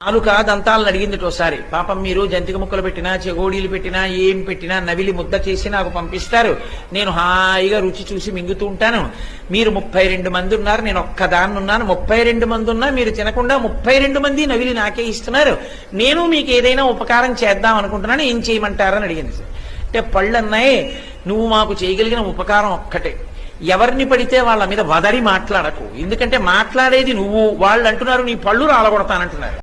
నాలుక దంతాలను అడిగింది ఒకసారి. పాపం మీరు జంతిక ముక్కలు పెట్టినా చెగోడీలు పెట్టినా ఏం పెట్టినా నవిలి ముద్ద చేసి నాకు పంపిస్తారు, నేను హాయిగా రుచి చూసి మింగుతూ ఉంటాను. మీరు 32 మంది ఉన్నారు, నేను ఒక్కదాన్ని ఉన్నాను. 32 మంది ఉన్నా మీరు తినకుండా 32 మంది నవిలి నాకే ఇస్తున్నారు. నేను మీకు ఏదైనా ఉపకారం చేద్దాం అనుకుంటున్నాను, ఏం చేయమంటారని అడిగింది. అంటే పళ్ళు అన్నాయి, నువ్వు మాకు చేయగలిగిన ఉపకారం ఒక్కటే, ఎవరిని పడితే వాళ్ళ మీద వదరి మాట్లాడకు. ఎందుకంటే మాట్లాడేది నువ్వు, వాళ్ళు అంటున్నారు నీ పళ్ళు రాలగొడతానంటున్నారు.